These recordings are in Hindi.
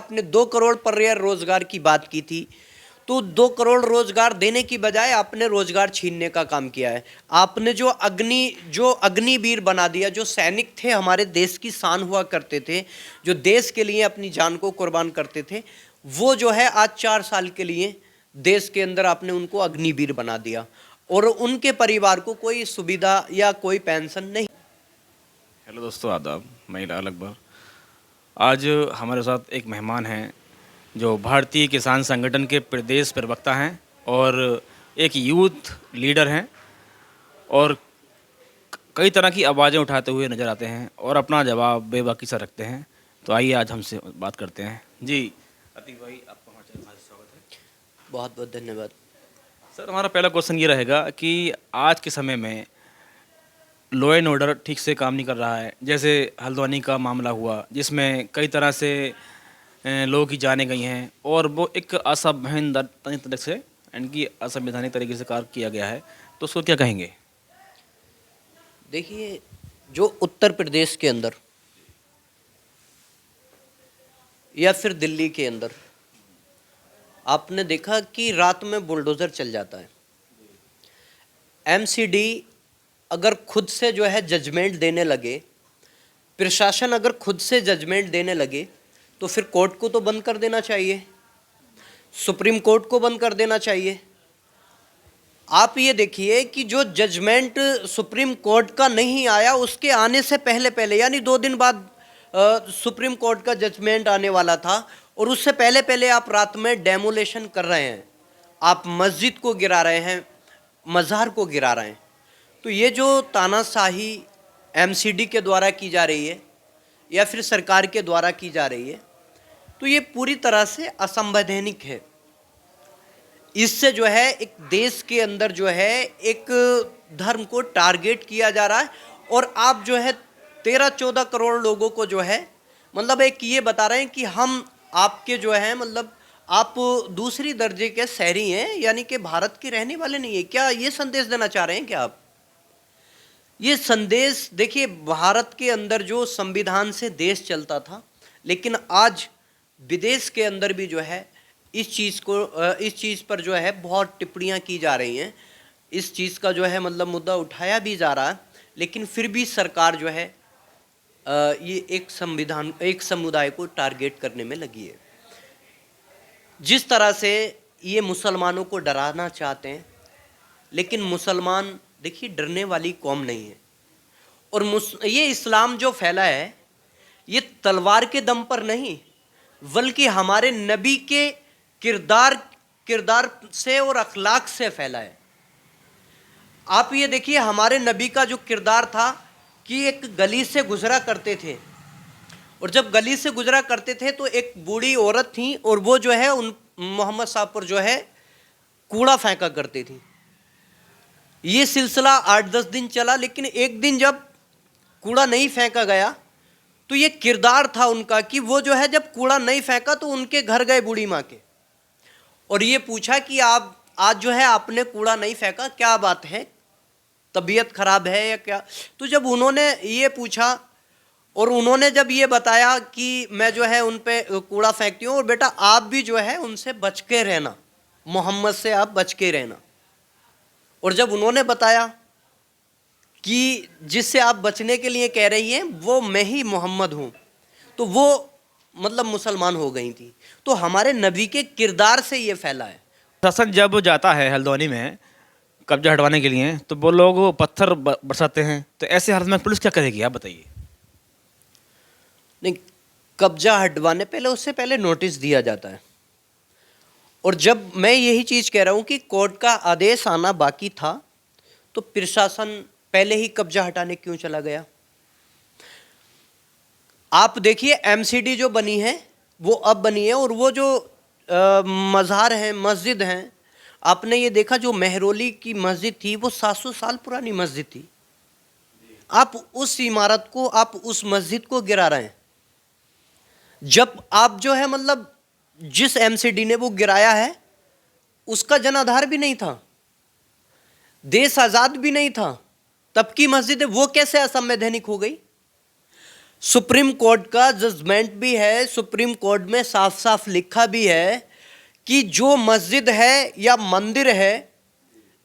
आपने 2 करोड़ पर ईयर रोजगार की बात की थी, तो 2 करोड़ रोजगार देने की बजाय आपने रोजगार छीनने का काम किया है। आपने जो अग्निवीर बना दिया, जो सैनिक थे हमारे देश की शान हुआ करते थे, जो देश के लिए अपनी जान को कुर्बान करते थे, वो जो है आज 4 साल के लिए देश के अंदर आपने उनको अग्निवीर बना दिया और उनके परिवार को कोई सुविधा या कोई पेंशन नहीं। हेलो दोस्तों, आदाब। मैं इलाल अकबर। आज हमारे साथ एक मेहमान हैं जो भारतीय किसान संगठन के प्रदेश प्रवक्ता हैं और एक यूथ लीडर हैं और कई तरह की आवाज़ें उठाते हुए नज़र आते हैं और अपना जवाब बेबाकी सा रखते हैं। तो आइए आज हमसे बात करते हैं। जी अतीक भाई, आपका हमारे चैनल में स्वागत है। बहुत बहुत धन्यवाद। सर, हमारा पहला क्वेश्चन ये रहेगा कि आज के समय में लॉ एंड ऑर्डर ठीक से काम नहीं कर रहा है। जैसे हल्द्वानी का मामला हुआ जिसमें कई तरह से लोगों की जानें गई हैं और वो एक असंवैधानिक तरीके से इनकी असंवैधानिक तरीके से कार्य किया गया है, तो उसको क्या कहेंगे? देखिए, जो उत्तर प्रदेश के अंदर या फिर दिल्ली के अंदर आपने देखा कि रात में बुलडोज़र चल जाता है। एमसीडी अगर खुद से जो है जजमेंट देने लगे, प्रशासन अगर खुद से जजमेंट देने लगे, तो फिर कोर्ट को तो बंद कर देना चाहिए, सुप्रीम कोर्ट को बंद कर देना चाहिए। आप ये देखिए कि जो जजमेंट सुप्रीम कोर्ट का नहीं आया, उसके आने से पहले पहले यानी 2 दिन बाद सुप्रीम कोर्ट का जजमेंट आने वाला था और उससे पहले पहले आप रात में डेमोलेशन कर रहे हैं, आप मस्जिद को गिरा रहे हैं, मज़ार को गिरा रहे हैं। तो ये जो तानाशाही एमसीडी के द्वारा की जा रही है या फिर सरकार के द्वारा की जा रही है, तो ये पूरी तरह से असंवैधानिक है। इससे जो है एक देश के अंदर जो है एक धर्म को टारगेट किया जा रहा है और आप जो है 13-14 करोड़ लोगों को जो है मतलब एक ये बता रहे हैं कि हम आपके जो है मतलब आप दूसरी दर्जे के शहरी हैं, यानी कि भारत के रहने वाले नहीं है। क्या ये संदेश देना चाह रहे हैं क्या आप? ये संदेश देखिए, भारत के अंदर जो संविधान से देश चलता था, लेकिन आज विदेश के अंदर भी जो है इस चीज़ पर जो है बहुत टिप्पणियां की जा रही हैं, इस चीज़ का जो है मतलब मुद्दा उठाया भी जा रहा है, लेकिन फिर भी सरकार जो है ये एक समुदाय को टारगेट करने में लगी है। जिस तरह से ये मुसलमानों को डराना चाहते हैं, लेकिन मुसलमान देखिए डरने वाली कौम नहीं है और ये इस्लाम जो फैला है ये तलवार के दम पर नहीं, बल्कि हमारे नबी के किरदार से और अखलाक से फैला है। आप ये देखिए, हमारे नबी का जो किरदार था कि एक गली से गुजरा करते थे और जब गली से गुजरा करते थे तो एक बूढ़ी औरत थी और वो जो है उन मोहम्मद साहब पर जो है कूड़ा फेंका करती थी। ये सिलसिला 8-10 दिन चला, लेकिन एक दिन जब कूड़ा नहीं फेंका गया तो ये किरदार था उनका कि वो जो है जब कूड़ा नहीं फेंका तो उनके घर गए बूढ़ी माँ के और ये पूछा कि आप आज जो है आपने कूड़ा नहीं फेंका, क्या बात है, तबीयत खराब है या क्या? तो जब उन्होंने ये पूछा और उन्होंने जब ये बताया कि मैं जो है उन पे कूड़ा फेंकती हूँ और बेटा आप भी जो है उनसे बच के रहना, मोहम्मद से आप बच के रहना। और जब उन्होंने बताया कि जिससे आप बचने के लिए कह रही हैं वो मैं ही मोहम्मद हूँ, तो वो मतलब मुसलमान हो गई थी। तो हमारे नबी के किरदार से ये फैला है। शासन जब जाता है हल्द्वानी में कब्जा हटवाने के लिए तो वो लोग पत्थर बरसाते हैं, तो ऐसे हालत में पुलिस क्या करेगी, आप बताइए? नहीं, कब्जा हटवाने पहले उससे पहले नोटिस दिया जाता है और जब मैं यही चीज़ कह रहा हूँ कि कोर्ट का आदेश आना बाकी था तो प्रशासन पहले ही कब्जा हटाने क्यों चला गया? आप देखिए, एमसीडी जो बनी है वो अब बनी है और वो जो मज़ार हैं, मस्जिद हैं, आपने ये देखा जो मेहरौली की मस्जिद थी वो 700 साल पुरानी मस्जिद थी। आप उस इमारत को, आप उस मस्जिद को गिरा रहे हैं। जब आप जो है मतलब जिस एमसीडी ने वो गिराया है उसका जनाधार भी नहीं था, देश आज़ाद भी नहीं था, तब की मस्जिद है, वो कैसे असंवैधानिक हो गई? सुप्रीम कोर्ट का जजमेंट भी है, सुप्रीम कोर्ट में साफ साफ लिखा भी है कि जो मस्जिद है या मंदिर है,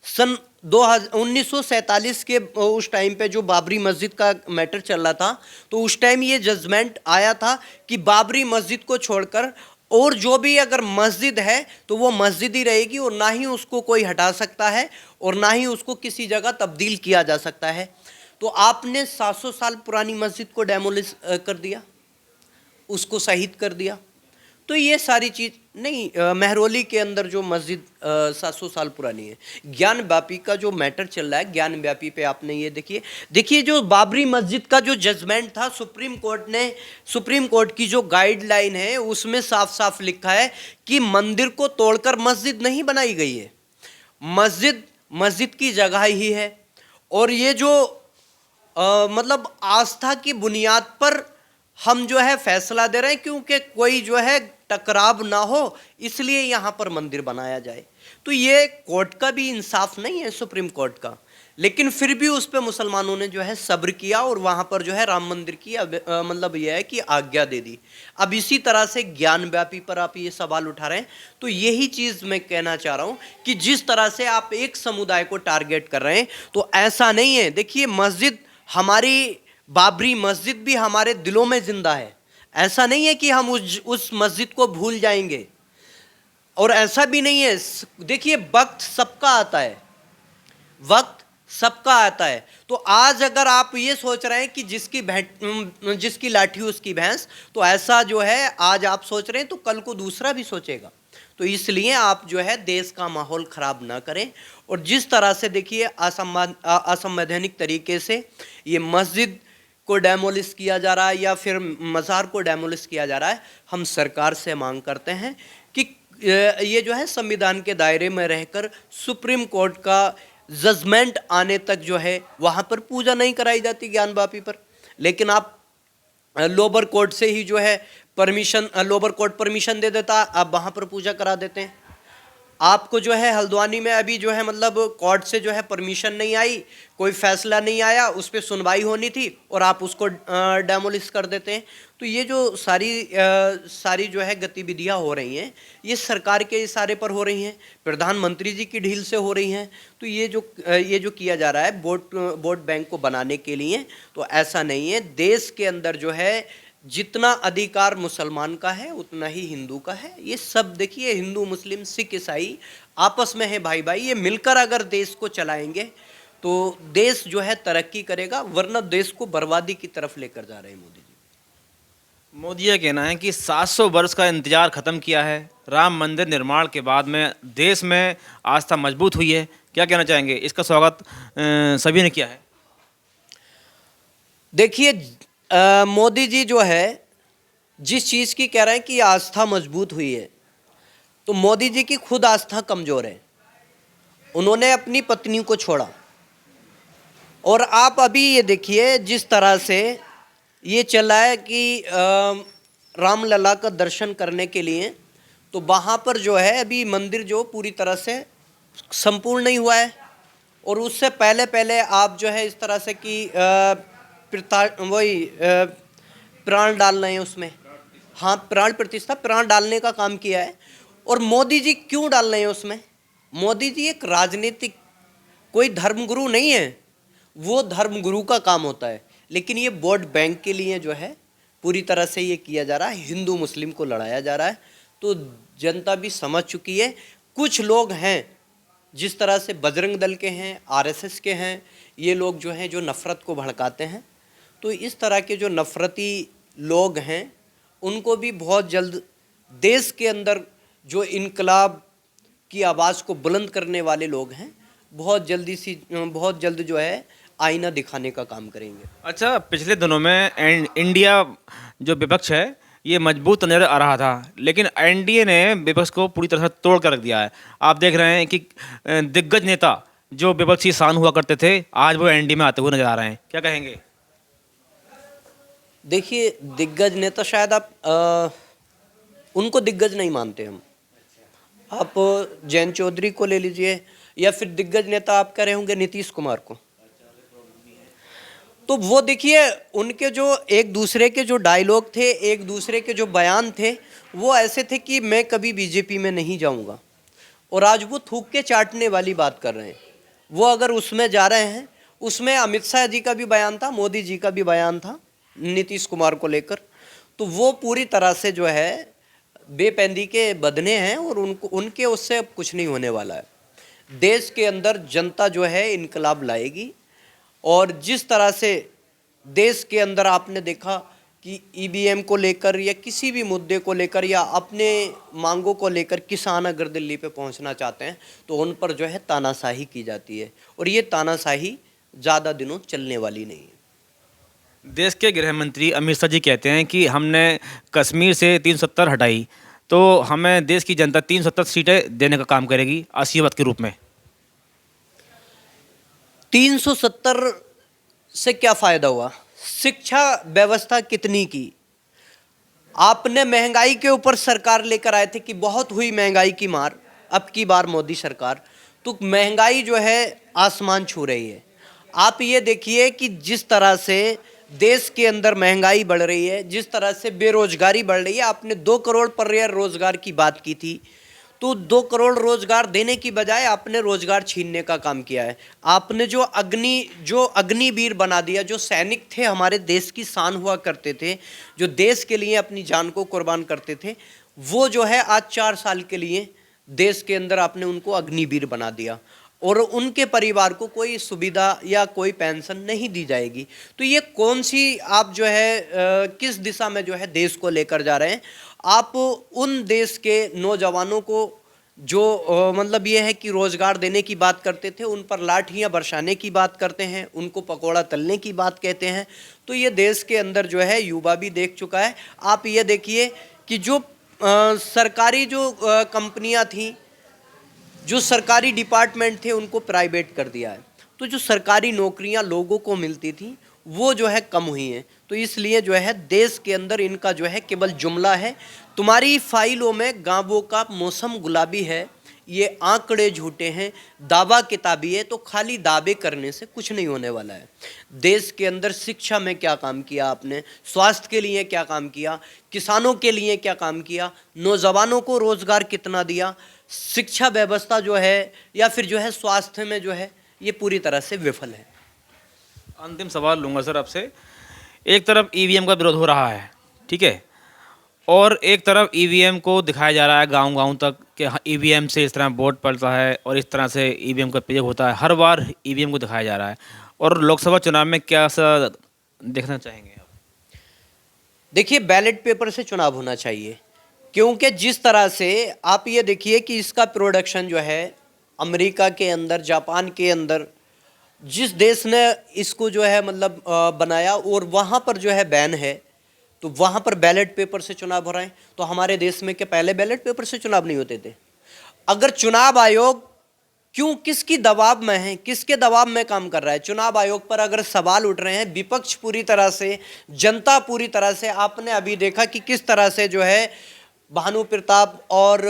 सन 1947 के उस टाइम पे जो बाबरी मस्जिद का मैटर चल रहा था, तो उस टाइम ये जजमेंट आया था कि बाबरी मस्जिद को छोड़कर और जो भी अगर मस्जिद है तो वो मस्जिद ही रहेगी और ना ही उसको कोई हटा सकता है और ना ही उसको किसी जगह तब्दील किया जा सकता है। तो आपने 700 साल पुरानी मस्जिद को डेमोलिश कर दिया, उसको शहीद कर दिया। तो ये सारी चीज़ नहीं, महरौली के अंदर जो मस्जिद 700 साल पुरानी है, ज्ञान व्यापी का जो मैटर चल रहा है, ज्ञान व्यापी पे आपने ये देखिए जो बाबरी मस्जिद का जो जजमेंट था, सुप्रीम कोर्ट की जो गाइडलाइन है उसमें साफ साफ लिखा है कि मंदिर को तोड़कर मस्जिद नहीं बनाई गई है, मस्जिद की जगह ही है। और ये जो मतलब आस्था की बुनियाद पर हम जो है फैसला दे रहे हैं, क्योंकि कोई जो है टकराव ना हो इसलिए यहाँ पर मंदिर बनाया जाए। तो ये कोर्ट का भी इंसाफ नहीं है, सुप्रीम कोर्ट का, लेकिन फिर भी उस पर मुसलमानों ने जो है सब्र किया और वहाँ पर जो है राम मंदिर की मतलब यह है कि आज्ञा दे दी। अब इसी तरह से ज्ञान व्यापी पर आप ये सवाल उठा रहे हैं, तो यही चीज़ मैं कहना चाह रहा हूँ कि जिस तरह से आप एक समुदाय को टारगेट कर रहे हैं तो ऐसा नहीं है। देखिए मस्जिद, हमारी बाबरी मस्जिद भी हमारे दिलों में जिंदा है, ऐसा नहीं है कि हम उस मस्जिद को भूल जाएंगे, और ऐसा भी नहीं है। देखिए वक्त सबका आता है, वक्त सबका आता है। तो आज अगर आप ये सोच रहे हैं कि जिसकी लाठी उसकी भैंस, तो ऐसा जो है आज आप सोच रहे हैं तो कल को दूसरा भी सोचेगा। तो इसलिए आप जो है देश का माहौल खराब ना करें। और जिस तरह से देखिए असंवैधानिक तरीके से ये मस्जिद को डेमोलिश किया जा रहा है या फिर मज़ार को डेमोलिश किया जा रहा है, हम सरकार से मांग करते हैं कि ये जो है संविधान के दायरे में रहकर सुप्रीम कोर्ट का जजमेंट आने तक जो है वहाँ पर पूजा नहीं कराई जाती ज्ञान वापी पर, लेकिन आप लोअर कोर्ट से ही जो है लोअर कोर्ट परमिशन दे देता, आप वहाँ पर पूजा करा देते हैं। आपको जो है हल्द्वानी में अभी जो है मतलब कोर्ट से जो है परमिशन नहीं आई, कोई फैसला नहीं आया, उस पर सुनवाई होनी थी और आप उसको डेमोलिश कर देते हैं। तो ये जो सारी जो है गतिविधियां हो रही हैं, ये सरकार के इशारे पर हो रही हैं, प्रधानमंत्री जी की ढील से हो रही हैं। तो ये जो किया जा रहा है वोट बैंक को बनाने के लिए, तो ऐसा नहीं है। देश के अंदर जो है जितना अधिकार मुसलमान का है उतना ही हिंदू का है। ये सब देखिए हिंदू मुस्लिम सिख ईसाई आपस में है भाई भाई, ये मिलकर अगर देश को चलाएंगे तो देश जो है तरक्की करेगा, वरना देश को बर्बादी की तरफ लेकर जा रहे हैं मोदी जी। मोदी का कहना है कि 700 वर्ष का इंतजार ख़त्म किया है, राम मंदिर निर्माण के बाद में देश में आस्था मजबूत हुई है। क्या कहना चाहेंगे? इसका स्वागत सभी ने किया है। देखिए मोदी जी जो है जिस चीज़ की कह रहे हैं कि आस्था मजबूत हुई है, तो मोदी जी की खुद आस्था कमज़ोर है। उन्होंने अपनी पत्नी को छोड़ा, और आप अभी ये देखिए जिस तरह से ये चला है कि रामलला का दर्शन करने के लिए, तो वहाँ पर जो है अभी मंदिर जो पूरी तरह से संपूर्ण नहीं हुआ है। और उससे पहले आप जो है इस तरह से कि प्राण डाल रहे हैं उसमें, हाँ प्राण प्रतिष्ठा, प्राण डालने का काम किया है। और मोदी जी क्यों डाल रहे हैं उसमें? मोदी जी एक राजनीतिक, कोई धर्मगुरु नहीं है, वो धर्मगुरु का काम होता है। लेकिन ये वोट बैंक के लिए जो है पूरी तरह से ये किया जा रहा है, हिंदू मुस्लिम को लड़ाया जा रहा है। तो जनता भी समझ चुकी है। कुछ लोग हैं जिस तरह से बजरंग दल के हैं, आरएसएस के हैं, ये लोग जो हैं जो नफ़रत को भड़काते हैं। तो इस तरह के जो नफ़रती लोग हैं उनको भी बहुत जल्द देश के अंदर जो इनकलाब की आवाज़ को बुलंद करने वाले लोग हैं बहुत जल्द जो है आईना दिखाने का काम करेंगे। अच्छा, पिछले दिनों में इंडिया जो विपक्ष है ये मजबूत नजर आ रहा था, लेकिन एनडीए ने विपक्ष को पूरी तरह से तोड़ कर रख दिया है। आप देख रहे हैं कि दिग्गज नेता जो विपक्षी शान हुआ करते थे आज वो एनडीए में आते हुए नजर आ रहे हैं। क्या कहेंगे? देखिए दिग्गज नेता शायद आप उनको दिग्गज नहीं मानते हम। आप जयंत चौधरी को ले लीजिए, या फिर दिग्गज नेता आप कह रहे होंगे नीतीश कुमार को। तो वो देखिए उनके जो एक दूसरे के जो डायलॉग थे, एक दूसरे के जो बयान थे, वो ऐसे थे कि मैं कभी बीजेपी में नहीं जाऊंगा, और आज वो थूक के चाटने वाली बात कर रहे हैं। वो अगर उसमें जा रहे हैं, उसमें अमित शाह जी का भी बयान था, मोदी जी का भी बयान था नीतीश कुमार को लेकर, तो वो पूरी तरह से जो है बेपैंदी के बदने हैं, और उनको उनके उससे अब कुछ नहीं होने वाला है। देश के अंदर जनता जो है इनकलाब लाएगी, और जिस तरह से देश के अंदर आपने देखा कि ईवीएम को लेकर या किसी भी मुद्दे को लेकर या अपने मांगों को लेकर किसान अगर दिल्ली पे पहुंचना चाहते हैं तो उन पर जो है तानाशाही की जाती है, और ये तानाशाही ज़्यादा दिनों चलने वाली नहीं है। देश के गृह मंत्री अमित शाह जी कहते हैं कि हमने कश्मीर से 370 हटाई, तो हमें देश की जनता 370 सीटें देने का काम करेगी आशीर्वाद के रूप में। 370 से क्या फ़ायदा हुआ? शिक्षा व्यवस्था कितनी की? आपने महंगाई के ऊपर सरकार लेकर आए थे कि बहुत हुई महंगाई की मार, अब की बार मोदी सरकार, तो महंगाई जो है आसमान छू रही है। आप ये देखिए कि जिस तरह से देश के अंदर महंगाई बढ़ रही है, जिस तरह से बेरोजगारी बढ़ रही है, आपने 2 करोड़ पर ईयर रोजगार की बात की थी, तो 2 करोड़ रोजगार देने की बजाय आपने रोजगार छीनने का काम किया है। आपने जो अग्निवीर बना दिया, जो सैनिक थे हमारे देश की शान हुआ करते थे, जो देश के लिए अपनी जान को कुर्बान करते थे, वो जो है आज 4 साल के लिए देश के अंदर आपने उनको अग्निवीर बना दिया, और उनके परिवार को कोई सुविधा या कोई पेंशन नहीं दी जाएगी। तो ये कौन सी आप जो है किस दिशा में जो है देश को लेकर जा रहे हैं? आप उन देश के नौजवानों को जो मतलब ये है कि रोजगार देने की बात करते थे, उन पर लाठियां बरसाने की बात करते हैं, उनको पकोड़ा तलने की बात कहते हैं। तो ये देश के अंदर जो है युवा भी देख चुका है। आप ये देखिए कि जो सरकारी जो कंपनियां थी, जो सरकारी डिपार्टमेंट थे, उनको प्राइवेट कर दिया है। तो जो सरकारी नौकरियां लोगों को मिलती थी वो जो है कम हुई हैं। तो इसलिए जो है देश के अंदर इनका जो है केवल जुमला है, तुम्हारी फाइलों में गांवों का मौसम गुलाबी है, ये आंकड़े झूठे हैं, दावा किताबी है, तो खाली दावे करने से कुछ नहीं होने वाला है। देश के अंदर शिक्षा में क्या काम किया आपने, स्वास्थ्य के लिए क्या काम किया, किसानों के लिए क्या काम किया, नौजवानों को रोजगार कितना दिया, शिक्षा व्यवस्था जो है या फिर जो है स्वास्थ्य में जो है ये पूरी तरह से विफल है। अंतिम सवाल लूँगा सर आपसे। एक तरफ ईवीएम का विरोध हो रहा है, ठीक है, और एक तरफ ईवीएम को दिखाया जा रहा है गांव-गांव तक कि ईवीएम से इस तरह वोट पड़ता है और इस तरह से ईवीएम का प्रयोग होता है। हर बार ईवीएम को दिखाया जा रहा है, और लोकसभा चुनाव में क्या सा देखना चाहेंगे आप? देखिए बैलेट पेपर से चुनाव होना चाहिए, क्योंकि जिस तरह से आप ये देखिए कि इसका प्रोडक्शन जो है अमेरिका के अंदर, जापान के अंदर, जिस देश ने इसको जो है मतलब बनाया और वहाँ पर जो है बैन है, तो वहाँ पर बैलेट पेपर से चुनाव हो रहे हैं। तो हमारे देश में क्या पहले बैलेट पेपर से चुनाव नहीं होते थे? अगर चुनाव आयोग क्यों, किसकी दबाव में है, किसके दबाव में काम कर रहा है? चुनाव आयोग पर अगर सवाल उठ रहे हैं, विपक्ष पूरी तरह से, जनता पूरी तरह से, आपने अभी देखा कि किस तरह से जो है भानु प्रताप और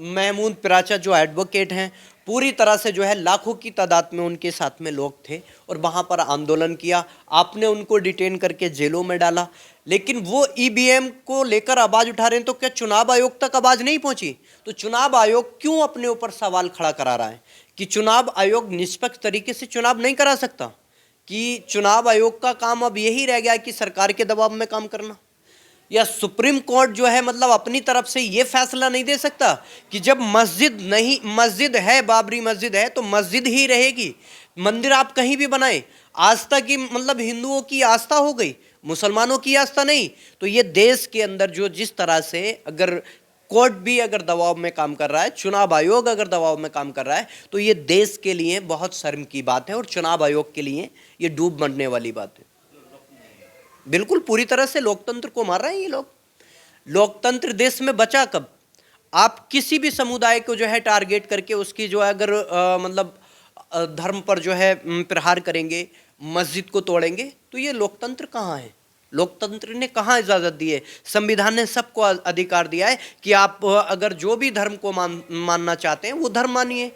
महमूद पिराचा जो एडवोकेट हैं, पूरी तरह से जो है लाखों की तादाद में उनके साथ में लोग थे और वहाँ पर आंदोलन किया, आपने उनको डिटेन करके जेलों में डाला। लेकिन वो ईवीएम को लेकर आवाज़ उठा रहे हैं, तो क्या चुनाव आयोग तक आवाज़ नहीं पहुँची? तो चुनाव आयोग क्यों अपने ऊपर सवाल खड़ा करा रहा है कि चुनाव आयोग निष्पक्ष तरीके से चुनाव नहीं करा सकता? कि चुनाव आयोग का काम अब यही रह गया कि सरकार के दबाव में काम करना? या सुप्रीम कोर्ट जो है मतलब अपनी तरफ से ये फैसला नहीं दे सकता कि जब मस्जिद नहीं, मस्जिद है, बाबरी मस्जिद है, तो मस्जिद ही रहेगी, मंदिर आप कहीं भी बनाएं? आस्था की मतलब हिंदुओं की आस्था हो गई, मुसलमानों की आस्था नहीं। तो ये देश के अंदर जो जिस तरह से अगर कोर्ट भी अगर दबाव में काम कर रहा है, चुनाव आयोग अगर दबाव में काम कर रहा है, तो ये देश के लिए बहुत शर्म की बात है और चुनाव आयोग के लिए ये डूब मरने वाली बात है। बिल्कुल पूरी तरह से लोकतंत्र को मार रहे हैं ये लोग। लोकतंत्र देश में बचा कब? आप किसी भी समुदाय को जो है टारगेट करके उसकी जो है अगर मतलब धर्म पर जो है प्रहार करेंगे, मस्जिद को तोड़ेंगे, तो ये लोकतंत्र कहाँ है? लोकतंत्र ने कहाँ इजाज़त दी है? संविधान ने सबको अधिकार दिया है कि आप अगर जो भी धर्म को मानना चाहते हैं वो धर्म मानिए।